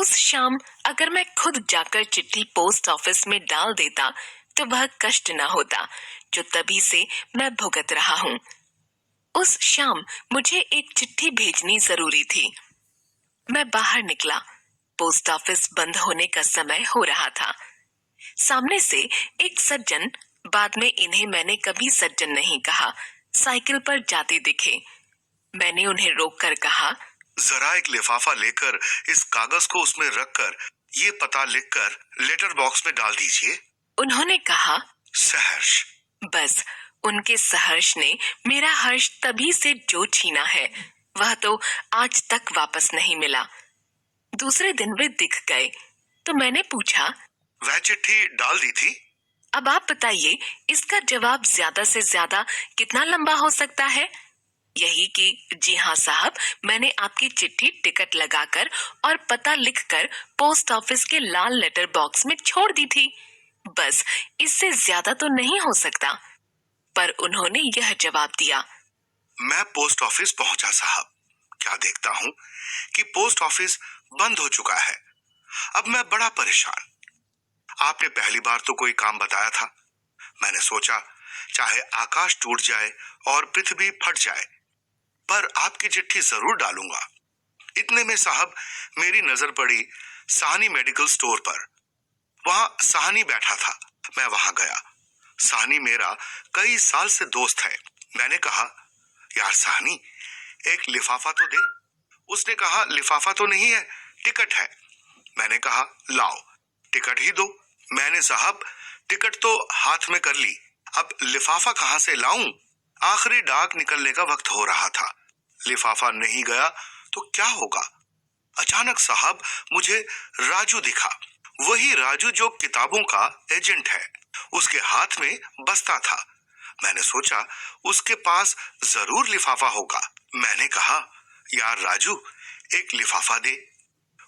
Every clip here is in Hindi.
उस शाम अगर मैं खुद जाकर चिट्ठी पोस्ट ऑफिस में डाल देता तो वह कष्ट न होता जो तभी से मैं भुगत रहा हूँ। उस शाम मुझे एक चिट्ठी भेजनी जरूरी थी। मैं बाहर निकला। पोस्ट ऑफिस बंद होने का समय हो रहा था। सामने से एक सज्जन, बाद में इन्हें मैंने कभी सज्जन नहीं कहा, साइकिल पर जाते दिखे। मैंने उन्हें रोककर कहा, जरा एक लिफाफा लेकर इस कागज को उसमें रखकर ये पता लिखकर लेटर बॉक्स में डाल दीजिए। उन्होंने कहा, सहर्ष। बस उनके सहर्ष ने मेरा हर्ष तभी से जो छीना है वह तो आज तक वापस नहीं मिला। दूसरे दिन वे दिख गए तो मैंने पूछा, वह चिट्ठी डाल दी थी? अब आप बताइए, इसका जवाब ज्यादा से ज्यादा कितना लंबा हो सकता है? यही कि जी हाँ साहब, मैंने आपकी चिट्ठी टिकट लगाकर और पता लिखकर पोस्ट ऑफिस के लाल लेटर बॉक्स में छोड़ दी थी। बस इससे ज्यादा तो नहीं हो सकता। पर उन्होंने यह जवाब दिया, मैं पोस्ट ऑफिस पहुंचा साहब, क्या देखता हूँ कि पोस्ट ऑफिस बंद हो चुका है। अब मैं बड़ा परेशान। आपने पहली बार तो कोई काम बताया था। मैंने सोचा चाहे आकाश टूट जाए और पृथ्वी फट जाए, पर आपकी चिट्ठी जरूर डालूंगा। इतने में साहब मेरी नजर पड़ी साहनी मेडिकल स्टोर पर। वहां साहनी बैठा था। मैं वहां गया। साहनी मेरा कई साल से दोस्त है। मैंने कहा, यार साहनी, एक लिफाफा तो दे। उसने कहा, लिफाफा तो नहीं है, टिकट है। मैंने कहा, लाओ टिकट ही दो। मैंने साहब टिकट तो हाथ में कर ली, अब लिफाफा कहां से लाऊं? आखिरी डाक निकलने का वक्त हो रहा था। लिफाफा नहीं गया तो क्या होगा? अचानक साहब मुझे राजू दिखा। वही राजू जो किताबों का एजेंट है। उसके हाथ में बस्ता था। मैंने सोचा उसके पास जरूर लिफाफा होगा। मैंने कहा, यार राजू, एक लिफाफा दे।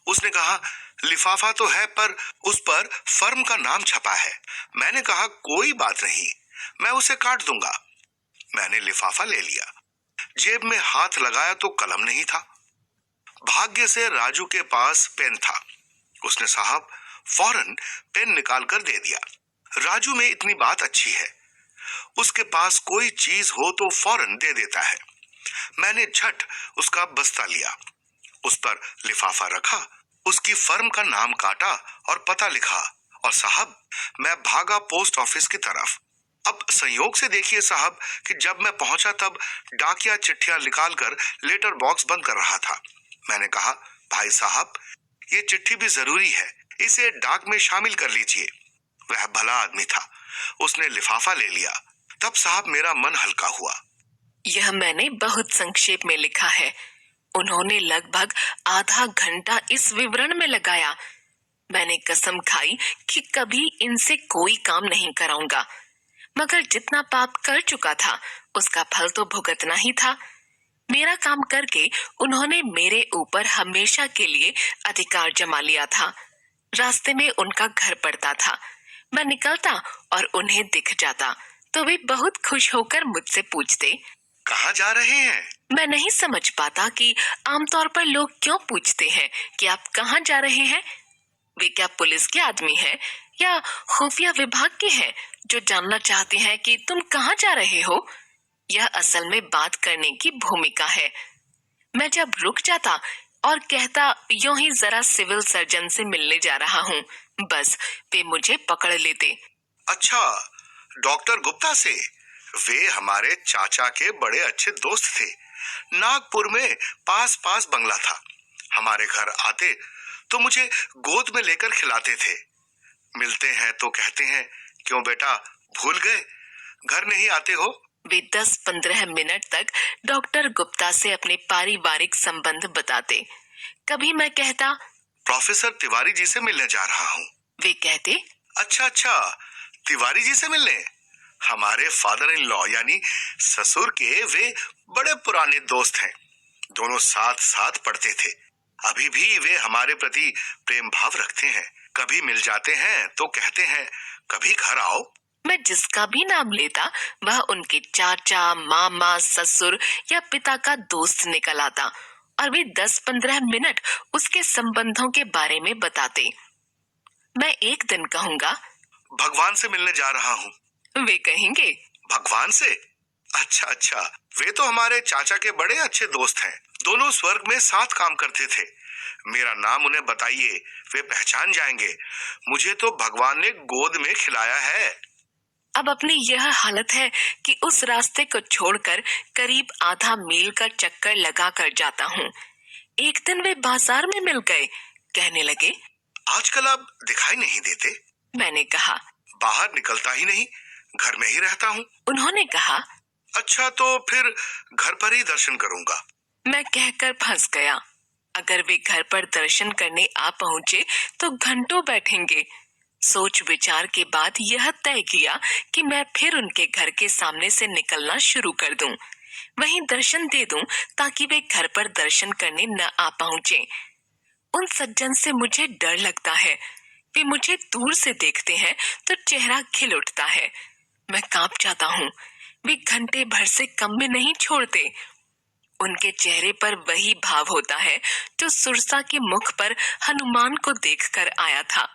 उसने कहा, लिफाफा तो है पर उस पर फर्म का नाम छपा है। मैंने कहा, कोई बात नहीं, मैं उसे काट दूंगा। मैंने लिफाफा ले लिया। जेब में हाथ लगाया तो कलम नहीं था। भाग्य से राजू के पास पेन था। उसने साहब फौरन पेन निकाल कर दे दिया। राजू में इतनी बात अच्छी है, उसके पास कोई चीज हो तो फौरन दे देता है। मैंने झट उसका बस्ता लिया, उस पर लिफाफा रखा, उसकी फर्म का नाम काटा और पता लिखा, और साहब मैं भागा पोस्ट ऑफिस की तरफ। अब संयोग से देखिए साहब कि जब मैं पहुंचा तब डाकिया चिट्ठियां निकालकर लेटर बॉक्स बंद कर रहा था। मैंने कहा, भाई साहब, ये चिट्ठी भी जरूरी है, इसे डाक में शामिल कर लीजिए। वह भला आदमी था, उसने लिफाफा ले लिया। तब साहब मेरा मन हल्का हुआ। यह मैंने बहुत संक्षेप में लिखा है। उन्होंने लगभग आधा घंटा इस विवरण में लगाया। मैंने कसम खाई कि कभी इनसे कोई काम नहीं कराऊंगा, मगर जितना पाप कर चुका था उसका फल तो भुगतना ही था। मेरा काम करके उन्होंने मेरे ऊपर हमेशा के लिए अधिकार जमा लिया था। रास्ते में उनका घर पड़ता था। मैं निकलता और उन्हें दिख जाता तो वे बहुत खुश होकर मुझसे पूछते, कहाँ जा रहे हैं? मैं नहीं समझ पाता कि आमतौर पर लोग क्यों पूछते हैं कि आप कहाँ जा रहे हैं। वे क्या पुलिस के आदमी हैं या खुफिया विभाग के हैं जो जानना चाहते हैं कि तुम कहाँ जा रहे हो? यह असल में बात करने की भूमिका है। मैं जब रुक जाता और कहता यूं ही जरा सिविल सर्जन से मिलने जा रहा हूँ, बस वे मुझे पकड़ लेते। अच्छा, डॉक्टर गुप्ता से? वे हमारे चाचा के बड़े अच्छे दोस्त थे। नागपुर में पास पास बंगला था। हमारे घर आते तो मुझे गोद में लेकर खिलाते थे। मिलते हैं तो कहते हैं, क्यों बेटा, भूल गए, घर नहीं आते हो? वे 10-15 मिनट तक डॉक्टर गुप्ता से अपने पारिवारिक संबंध बताते। कभी मैं कहता, प्रोफेसर तिवारी जी से मिलने जा रहा हूँ। वे कहते, अच्छा अच्छा, तिवारी जी से मिलने? हमारे फादर इन लॉ यानी ससुर के वे बड़े पुराने दोस्त हैं। दोनों साथ साथ पढ़ते थे। अभी भी वे हमारे प्रति प्रेम भाव रखते हैं। कभी मिल जाते हैं तो कहते हैं, कभी घर आओ। मैं जिसका भी नाम लेता वह उनके चाचा, मामा, ससुर या पिता का दोस्त निकल आता और वे 10-15 मिनट उसके संबंधों के बारे में बताते। मैं एक दिन कहूंगा, भगवान से मिलने जा रहा हूँ। वे कहेंगे, भगवान से? अच्छा अच्छा, वे तो हमारे चाचा के बड़े अच्छे दोस्त हैं। दोनों स्वर्ग में साथ काम करते थे। मेरा नाम उन्हें बताइए, वे पहचान जाएंगे। मुझे तो भगवान ने गोद में खिलाया है। अब अपनी यह हालत है कि उस रास्ते को छोड़कर करीब आधा मील का चक्कर लगा कर जाता हूँ। एक दिन वे बाजार में मिल गए। कहने लगे, आजकल आप दिखाई नहीं देते। मैंने कहा, बाहर निकलता ही नहीं, घर में ही रहता हूँ। उन्होंने कहा, अच्छा, तो फिर घर पर ही दर्शन करूंगा। मैं कहकर फंस गया। अगर वे घर पर दर्शन करने आ पहुंचे तो घंटों बैठेंगे। सोच विचार के बाद यह तय किया कि मैं फिर उनके घर के सामने से निकलना शुरू कर दूं। वहीं दर्शन दे दूं ताकि वे घर पर दर्शन करने न आ पहुंचे। उन सज्जन से मुझे डर लगता है। वे मुझे दूर से देखते हैं तो चेहरा खिल उठता है। मैं कांप जाता हूँ। वे घंटे भर से कम में नहीं छोड़ते। उनके चेहरे पर वही भाव होता है जो सुरसा के मुख पर हनुमान को देखकर आया था।